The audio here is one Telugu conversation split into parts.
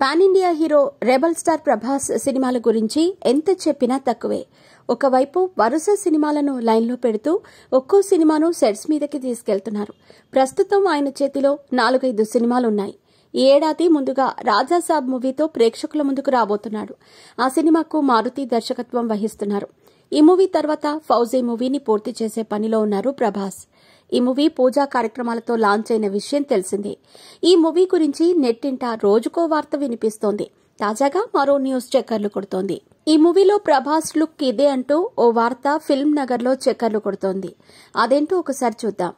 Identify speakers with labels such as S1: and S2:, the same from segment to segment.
S1: Pan India hero rebel star Prabhas సినిమాల గురించి ఎంత చెప్పినా తక్కువే. ఒకవైపు వరుస సినిమాలను లైన్లో పెడుతూ ఒక్కో సినిమాను సెట్స్ మీదకి తీసుకెళ్తున్నారు. ప్రస్తుతం ఆయన చేతిలో 4-5 సినిమాలున్నాయి. ఈ ఏడాది ముందుగా రాజాసాబ్ మూవీతో ప్రేక్షకుల ముందుకు రాబోతున్నాడు. ఆ సినిమాకు మారుతి దర్శకత్వం వహిస్తున్నారు. ఈ మూవీ తర్వాత ఫౌజీ మూవీని పూర్తి చేసే పనిలో ఉన్నారు ప్రభాస్. ఈ మూవీ పూజా కార్యక్రమాలతో లాంచ్ అయిన విషయం తెలిసిందే. ఈ మూవీ గురించి నెట్టింట రోజుకో వార్త వినిపిస్తోంది. తాజాగా మరో న్యూస్ చక్కర్లు కొడుతోంది. ఈ మూవీలో ప్రభాస్ లుక్ ఇదే అంటూ ఓ వార్త ఫిల్మ్ నగర్ లో చక్కర్లు కొడుతోంది. అదేంటో ఒకసారి చూద్దాం.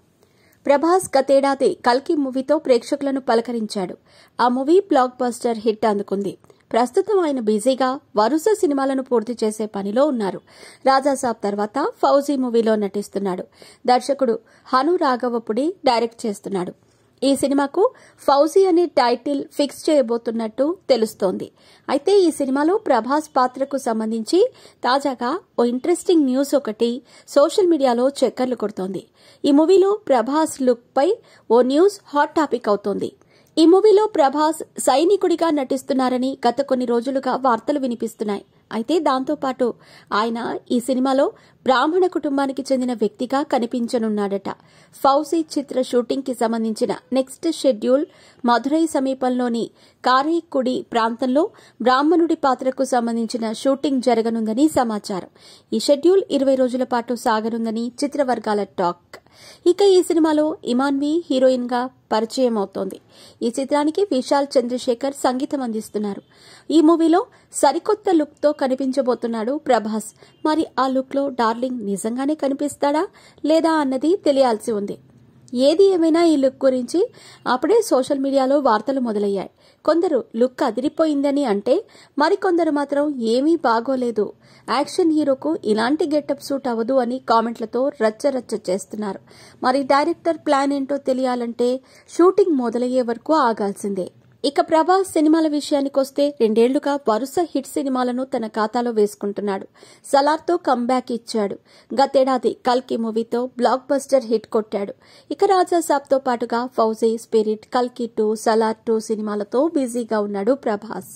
S1: ప్రభాస్ గతేడాది కల్కి మూవీతో ప్రేక్షకులను పలకరించాడు. ఆ మూవీ బ్లాక్ బస్టర్ హిట్ అందుకుంది. ప్రస్తుతం ఆయన బిజీగా వరుస సినిమాలను పూర్తి చేసే పనిలో ఉన్నారు. రాజాసాబ్ తర్వాత ఫౌజీ మూవీలో నటిస్తున్నాడు. దర్శకుడు హను రాఘవపుడి డైరెక్ట్ చేస్తున్నాడు. ఈ సినిమాకు ఫౌజీ అనే టైటిల్ ఫిక్స్ చేయబోతున్నట్టు తెలుస్తోంది. అయితే ఈ సినిమాలో ప్రభాస్ పాత్రకు సంబంధించి తాజాగా ఓ ఇంట్రెస్టింగ్ న్యూస్ ఒకటి సోషల్ మీడియాలో చక్కర్లు కొడుతోంది. ఈ మూవీలో ప్రభాస్ లుక్ పై ఓ న్యూస్ హాట్ టాపిక్ అవుతోంది. ఈ మూవీలో ప్రభాస్ సైనికుడిగా నటిస్తున్నారని గత కొన్ని రోజులుగా వార్తలు వినిపిస్తున్నాయి. అయితే దాంతోపాటు ఆయన ఈ సినిమాలో బ్రాహ్మణ కుటుంబానికి చెందిన వ్యక్తిగా కనిపించనున్నాడట. ఫౌజీ చిత్ర షూటింగ్ కి సంబంధించిన నెక్స్ట్ షెడ్యూల్ మధురై సమీపంలోని కారైకుడి ప్రాంతంలో బ్రాహ్మణుడి పాత్రకు సంబంధించిన షూటింగ్ జరగనుందని సమాచారం. ఈ షెడ్యూల్ 20 రోజుల పాటు సాగనుందని చిత్రవర్గాల టాక్. ఇక ఈ సినిమాలో ఇమాన్వి హీరోయిన్ గా పరిచయం అవుతోంది. ఈ చిత్రానికి విశాల్ చంద్రశేఖర్ సంగీతం అందిస్తున్నారు. ఈ మూవీలో సరికొత్త లుక్ తో కనిపించబోతున్నాడు ప్రభాస్. మరి ఆ లుక్ లో డార్లింగ్ నిజంగానే కనిపిస్తాడా లేదా అన్నది తెలియాల్సి ఉంది. ఏది ఏమైనా ఈ లుక్ గురించి అప్పుడే సోషల్ మీడియాలో వార్తలు మొదలయ్యాయి. కొందరు లుక్ అదిరిపోయిందని అంటే మరికొందరు మాత్రం ఏమీ బాగోలేదు, యాక్షన్ హీరోకు ఇలాంటి గెటప్ సూట్ అవ్వదు అని కామెంట్లతో రచ్చరచ్చ చేస్తున్నారు. మరి డైరెక్టర్ ప్లాన్ ఏంటో తెలియాలంటే షూటింగ్ మొదలయ్యే వరకు ఆగాల్సిందే. ఇక ప్రభాస్ సినిమాల విషయానికొస్తే 2 ఏళ్లుగా వరుస హిట్ సినిమాలను తన ఖాతాలో వేసుకుంటున్నాడు. సలార్తో కంబ్యాక్ ఇచ్చాడు. గతేడాది కల్కి మూవీతో బ్లాక్ బస్టర్ హిట్ కొట్టాడు. ఇక రాజాసాబ్తో పాటుగా ఫౌజీ, స్పిరిట్, కల్కి 2, సలార్ 2 సినిమాలతో బిజీగా ఉన్నాడు ప్రభాస్.